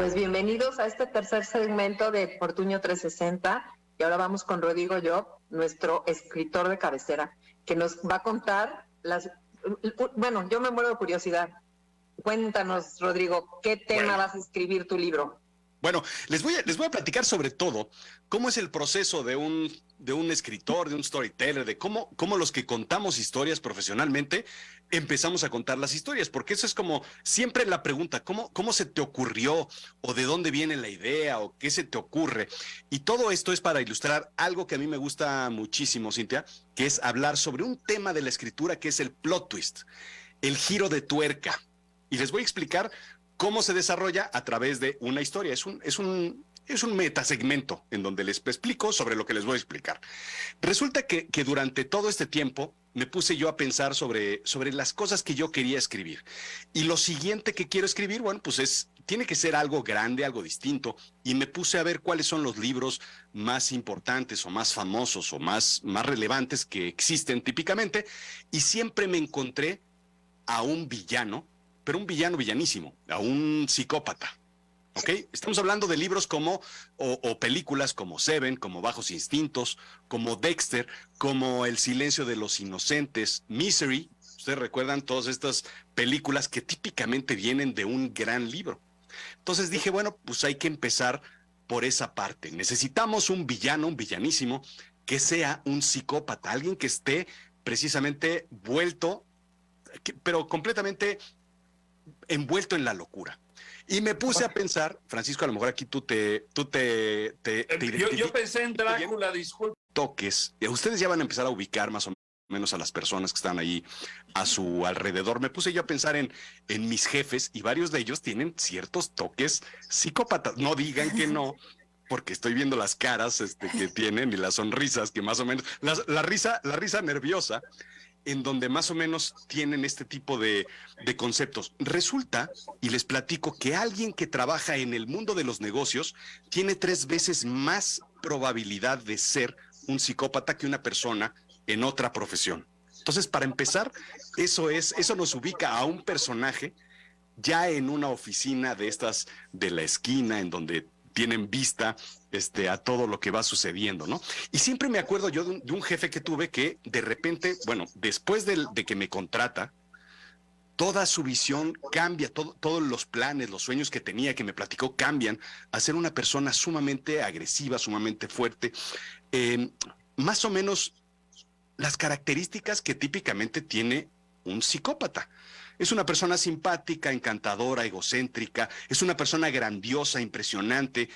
Pues bienvenidos a este tercer segmento de Fortunio 360 y ahora vamos con Rodrigo Job, nuestro escritor de cabecera, que nos va a contar bueno, yo me muero de curiosidad. Cuéntanos, Rodrigo, ¿qué tema vas a escribir tu libro? Bueno, les voy a platicar sobre todo cómo es el proceso de un escritor, de un storyteller, de cómo los que contamos historias profesionalmente empezamos a contar las historias, porque eso es como siempre la pregunta, ¿cómo se te ocurrió o de dónde viene la idea o qué se te ocurre? Y todo esto es para ilustrar algo que a mí me gusta muchísimo, Cintia, que es hablar sobre un tema de la escritura que es el plot twist, el giro de tuerca. Y les voy a explicar cómo se desarrolla a través de una historia. Es un metasegmento en donde les explico sobre lo que les voy a explicar. Resulta que durante todo este tiempo me puse yo a pensar sobre las cosas que yo quería escribir. Y lo siguiente que quiero escribir, bueno, pues tiene que ser algo grande, algo distinto. Y me puse a ver cuáles son los libros más importantes o más famosos o más relevantes que existen típicamente. Y siempre me encontré a un villano, pero un villano villanísimo, a un psicópata. ¿Ok? Estamos hablando de libros o películas como Seven, como Bajos Instintos, como Dexter, como El Silencio de los Inocentes, Misery. Ustedes recuerdan todas estas películas que típicamente vienen de un gran libro. Entonces dije, bueno, pues hay que empezar por esa parte. Necesitamos un villano, un villanísimo, que sea un psicópata, alguien que esté precisamente pero completamente envuelto en la locura. Y me puse a pensar, Francisco, a lo mejor aquí tú te yo pensé en Drácula, disculpe. Toques. Ustedes ya van a empezar a ubicar más o menos a las personas que están ahí a su alrededor. Me puse yo a pensar en mis jefes y varios de ellos tienen ciertos toques psicópatas. No digan que no, porque estoy viendo las caras que tienen y las sonrisas que más o menos, la risa nerviosa, en donde más o menos tienen este tipo de conceptos. Resulta, y les platico, que alguien que trabaja en el mundo de los negocios tiene 3 veces más probabilidad de ser un psicópata que una persona en otra profesión. Entonces, para empezar, eso nos ubica a un personaje ya en una oficina de estas de la esquina, en donde tienen vista a todo lo que va sucediendo, ¿no? Y siempre me acuerdo yo de un jefe que tuve que de repente, bueno, después de que me contrata, toda su visión cambia, todos los planes, los sueños que tenía, que me platicó, cambian a ser una persona sumamente agresiva, sumamente fuerte. Más o menos las características que típicamente tiene un psicópata. Es una persona simpática, encantadora, egocéntrica, es una persona grandiosa, impresionante,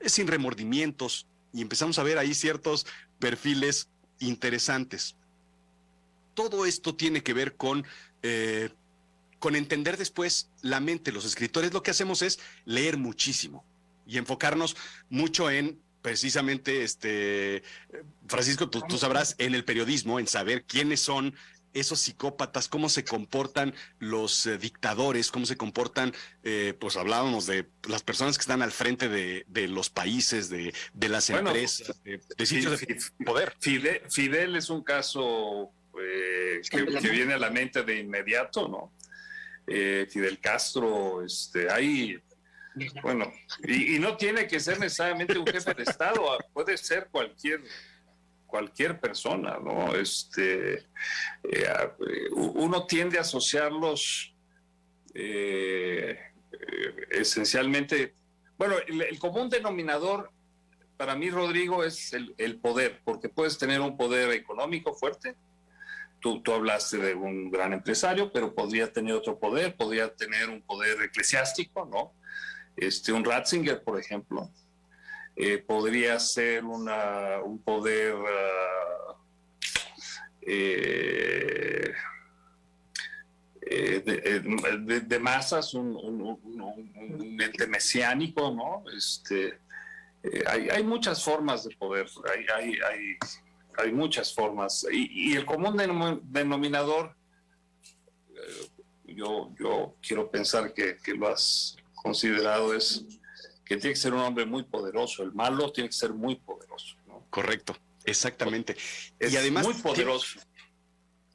sin remordimientos, y empezamos a ver ahí ciertos perfiles interesantes. Todo esto tiene que ver con entender después la mente. Los escritores lo que hacemos es leer muchísimo y enfocarnos mucho en precisamente, Francisco, tú sabrás, en el periodismo, en saber quiénes son esos psicópatas, cómo se comportan los dictadores, cómo se comportan, pues hablábamos de las personas que están al frente de los países, de las empresas, de sitios de poder. Fidel es un caso que viene a la mente de inmediato, ¿no? Fidel Castro, bueno, y no tiene que ser necesariamente un jefe de Estado, puede ser cualquier persona, ¿no? Uno tiende a asociarlos esencialmente. Bueno, el común denominador para mí, Rodrigo, es el poder, porque puedes tener un poder económico fuerte. Tú hablaste de un gran empresario, pero podría tener otro poder, podría tener un poder eclesiástico, ¿no? Un Ratzinger, por ejemplo. Podría ser un poder de masas, un ente mesiánico, ¿no? Hay muchas formas de poder, hay muchas formas, y el común denominador, yo quiero pensar que lo has considerado, es que tiene que ser un hombre muy poderoso. El malo tiene que ser muy poderoso, ¿no? Correcto, exactamente. Es y además muy poderoso.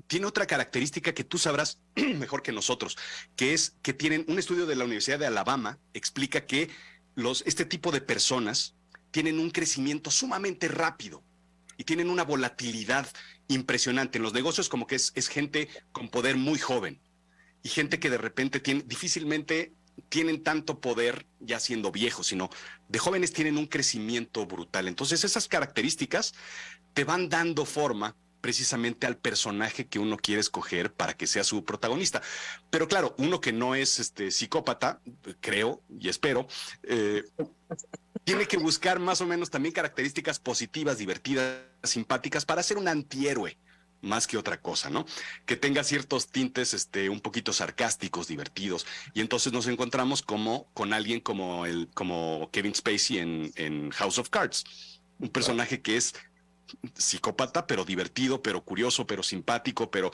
tiene otra característica que tú sabrás mejor que nosotros, que es que tienen un estudio de la Universidad de Alabama, explica que este tipo de personas tienen un crecimiento sumamente rápido y tienen una volatilidad impresionante. En los negocios como que es gente con poder muy joven y gente que de repente difícilmente tienen tanto poder ya siendo viejos, sino de jóvenes tienen un crecimiento brutal. Entonces esas características te van dando forma precisamente al personaje que uno quiere escoger para que sea su protagonista. Pero claro, uno que no es psicópata, creo y espero, tiene que buscar más o menos también características positivas, divertidas, simpáticas para ser un antihéroe más que otra cosa, ¿no? Que tenga ciertos tintes un poquito sarcásticos, divertidos. Y entonces nos encontramos con alguien como Kevin Spacey en House of Cards. Un personaje que es psicópata, pero divertido, pero curioso, pero simpático, pero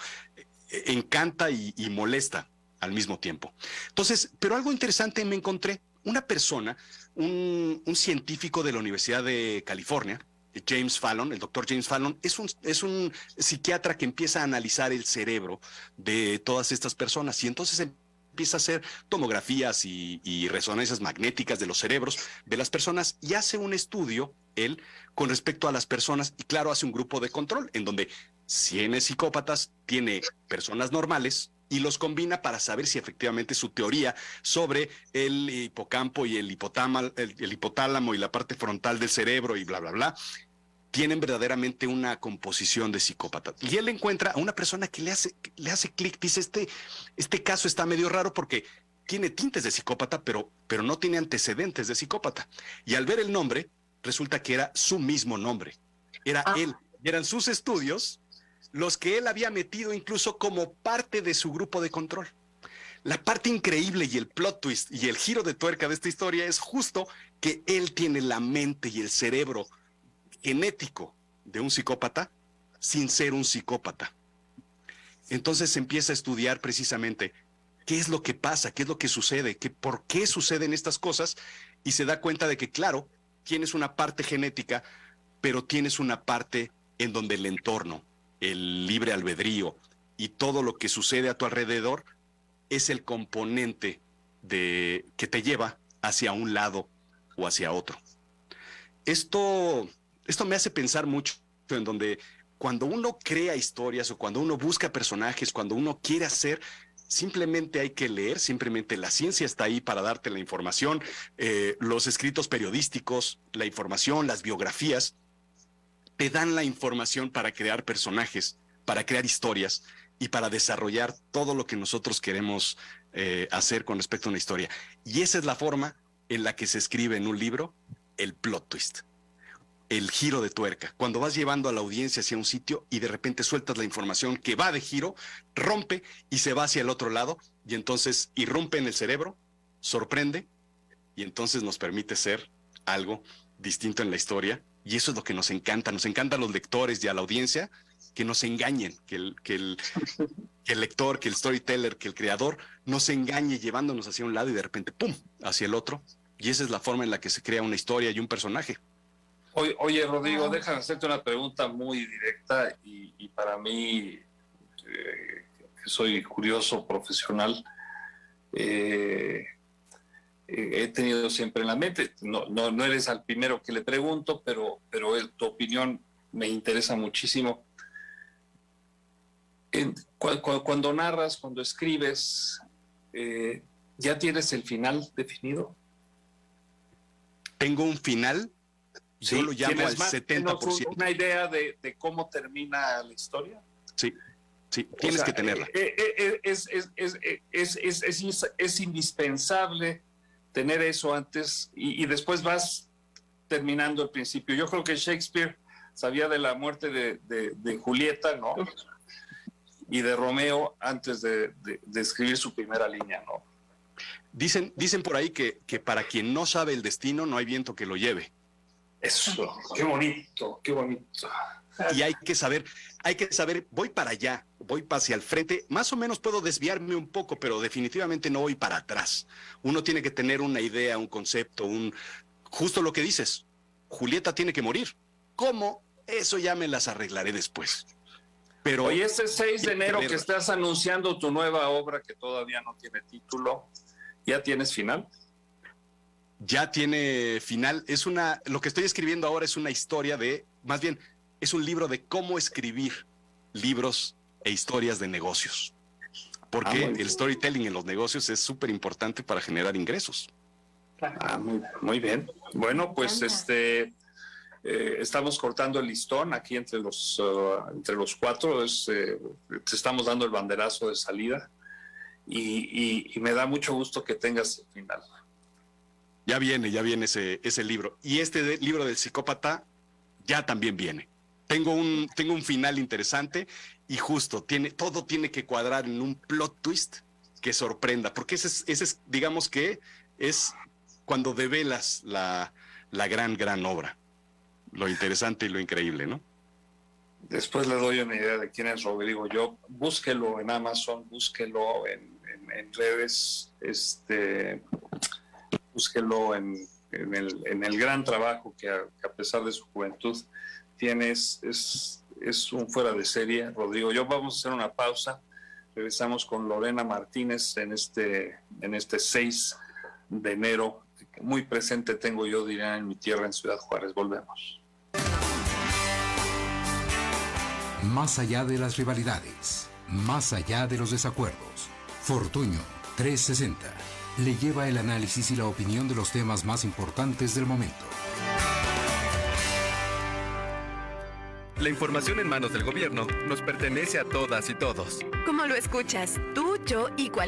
encanta y molesta al mismo tiempo. Entonces, pero algo interesante me encontré. Una persona, un científico de la Universidad de California, James Fallon, el doctor James Fallon, es un psiquiatra que empieza a analizar el cerebro de todas estas personas y entonces empieza a hacer tomografías y resonancias magnéticas de los cerebros de las personas y hace un estudio, él, con respecto a las personas y claro, hace un grupo de control en donde tiene psicópatas, tiene personas normales y los combina para saber si efectivamente su teoría sobre el hipocampo y el hipotálamo y la parte frontal del cerebro y bla, bla, bla, tienen verdaderamente una composición de psicópata. Y él encuentra a una persona que le hace clic, dice, este caso está medio raro porque tiene tintes de psicópata, pero no tiene antecedentes de psicópata. Y al ver el nombre, resulta que era su mismo nombre. Era él. Y eran sus estudios los que él había metido incluso como parte de su grupo de control. La parte increíble y el plot twist y el giro de tuerca de esta historia es justo que él tiene la mente y el cerebro genético de un psicópata sin ser un psicópata. Entonces se empieza a estudiar precisamente qué es lo que pasa, qué es lo que sucede, por qué suceden estas cosas y se da cuenta de que, claro, tienes una parte genética, pero tienes una parte en donde el entorno, el libre albedrío y todo lo que sucede a tu alrededor es el componente que te lleva hacia un lado o hacia otro. Esto me hace pensar mucho en donde cuando uno crea historias o cuando uno busca personajes, cuando uno quiere hacer, simplemente hay que leer, simplemente la ciencia está ahí para darte la información, los escritos periodísticos, la información, las biografías, te dan la información para crear personajes, para crear historias y para desarrollar todo lo que nosotros queremos hacer con respecto a una historia. Y esa es la forma en la que se escribe en un libro el plot twist, el giro de tuerca. Cuando vas llevando a la audiencia hacia un sitio y de repente sueltas la información que va de giro, rompe y se va hacia el otro lado y entonces irrumpe en el cerebro, sorprende y entonces nos permite ser algo distinto en la historia. Y eso es lo que nos encanta a los lectores y a la audiencia, que nos engañen, que el lector, que el storyteller, que el creador nos engañe llevándonos hacia un lado y de repente, ¡pum!, hacia el otro. Y esa es la forma en la que se crea una historia y un personaje. Oye, Rodrigo, déjame hacerte una pregunta muy directa y para mí, que soy curioso profesional, he tenido siempre en la mente, no eres al primero que le pregunto, pero tu opinión me interesa muchísimo. Cuando narras, cuando escribes, ¿ya tienes el final definido? Tengo un final, ¿Sí? yo lo llamo al 70%. ¿Una idea de cómo termina la historia? Sí, tienes que tenerla. Es indispensable tener eso antes y después vas terminando el principio. Yo creo que Shakespeare sabía de la muerte de Julieta, ¿no? Y de Romeo antes de escribir su primera línea, ¿no? Dicen por ahí que para quien no sabe el destino no hay viento que lo lleve. Eso, qué bonito, qué bonito. Y hay que saber, voy para allá, voy hacia el frente, más o menos puedo desviarme un poco, pero definitivamente no voy para atrás. Uno tiene que tener una idea, un concepto, justo lo que dices, Julieta tiene que morir. ¿Cómo? Eso ya me las arreglaré después. Pero oye, este 6 de enero que estás anunciando tu nueva obra que todavía no tiene título, ¿ya tienes final? Ya tiene final. Lo que estoy escribiendo ahora es una historia más bien, es un libro de cómo escribir libros e historias de negocios. Porque el storytelling en los negocios es súper importante para generar ingresos. Muy bien. Bueno, pues estamos cortando el listón aquí entre los 4. Te estamos dando el banderazo de salida y me da mucho gusto que tengas el final. Ya viene ese libro. Y este libro del psicópata ya también viene. Tengo un final interesante y justo todo tiene que cuadrar en un plot twist que sorprenda, porque ese es digamos que es cuando develas la gran obra, lo interesante y lo increíble, ¿no? Después le doy una idea de quién es Rodrigo Llop. Búsquelo en Amazon, búsquelo en redes, búsquelo en el gran trabajo que a pesar de su juventud tienes. Es un fuera de serie, Rodrigo Llop. Vamos a hacer una pausa. Regresamos con Lorena Martínez en este 6 de enero. Muy presente tengo yo, diría, en mi tierra, en Ciudad Juárez. Volvemos. Más allá de las rivalidades, más allá de los desacuerdos, Fortuño 360 le lleva el análisis y la opinión de los temas más importantes del momento. La información en manos del gobierno nos pertenece a todas y todos. Como lo escuchas, tú, yo y cualquier